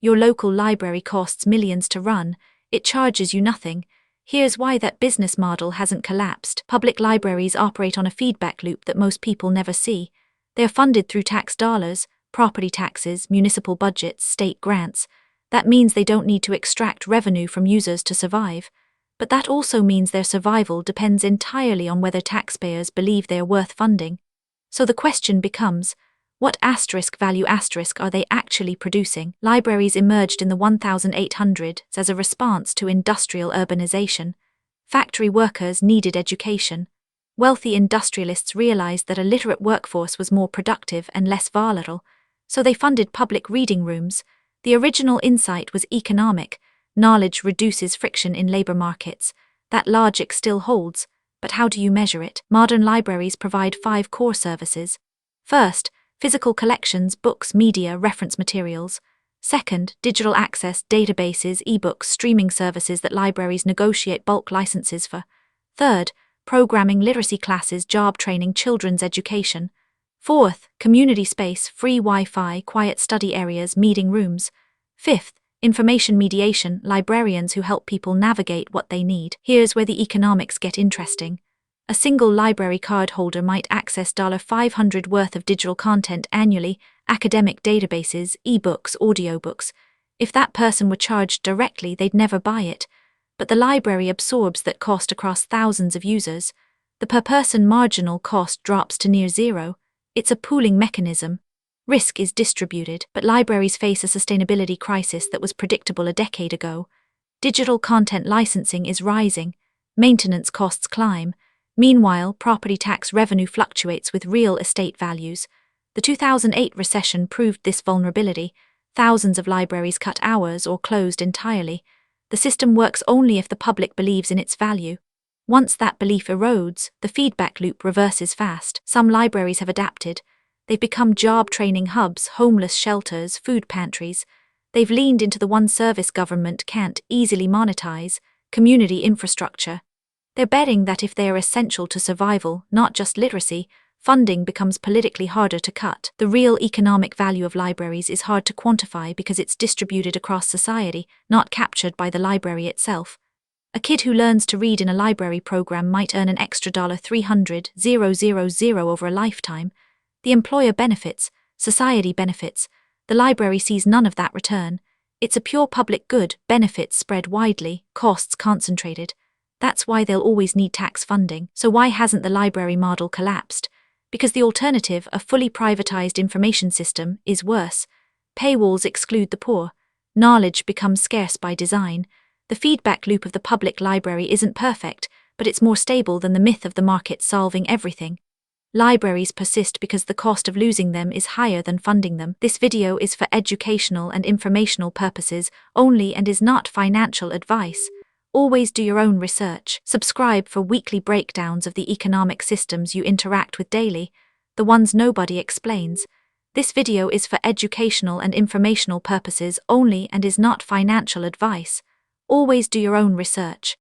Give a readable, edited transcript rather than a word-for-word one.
Your local library costs millions to run, it charges you nothing. Here's why that business model hasn't collapsed. Public libraries operate on a feedback loop that most people never see. They are funded through tax dollars, property taxes, municipal budgets, state grants. That means they don't need to extract revenue from users to survive. But that also means their survival depends entirely on whether taxpayers believe they are worth funding. So the question becomes, what value are they actually producing? Libraries emerged in the 1800s as a response to industrial urbanization. Factory workers needed education. Wealthy industrialists realized that a literate workforce was more productive and less volatile, so they funded public reading rooms. The original insight was economic. Knowledge reduces friction in labor markets. That logic still holds, but how do you measure it? Modern libraries provide 5 core services. First, physical collections, books, media, reference materials. Second, digital access, databases, ebooks, streaming services that libraries negotiate bulk licenses for. Third, programming, literacy classes, job training, children's education. Fourth, community space, free Wi-Fi, quiet study areas, meeting rooms. Fifth, information mediation, librarians who help people navigate what they need. Here's where the economics get interesting. A single library card holder might access $500 worth of digital content annually, academic databases, ebooks, audiobooks. If that person were charged directly, they'd never buy it. But the library absorbs that cost across thousands of users. The per-person marginal cost drops to near zero. It's a pooling mechanism. Risk is distributed, but libraries face a sustainability crisis that was predictable a decade ago. Digital content licensing is rising. Maintenance costs climb. Meanwhile, property tax revenue fluctuates with real estate values. The 2008 recession proved this vulnerability. Thousands of libraries cut hours or closed entirely. The system works only if the public believes in its value. Once that belief erodes, the feedback loop reverses fast. Some libraries have adapted. They've become job training hubs, homeless shelters, food pantries. They've leaned into the one service government can't easily monetize, community infrastructure. They're betting that if they are essential to survival, not just literacy, funding becomes politically harder to cut. The real economic value of libraries is hard to quantify because it's distributed across society, not captured by the library itself. A kid who learns to read in a library program might earn an extra $300,000 over a lifetime. The employer benefits, society benefits. The library sees none of that return. It's a pure public good, benefits spread widely, costs concentrated. That's why they'll always need tax funding. So why hasn't the library model collapsed? Because the alternative, a fully privatized information system, is worse. Paywalls exclude the poor. Knowledge becomes scarce by design. The feedback loop of the public library isn't perfect, but it's more stable than the myth of the market solving everything. Libraries persist because the cost of losing them is higher than funding them. This video is for educational and informational purposes only and is not financial advice. Always do your own research. Subscribe for weekly breakdowns of the economic systems you interact with daily, the ones nobody explains. This video is for educational and informational purposes only and is not financial advice. Always do your own research.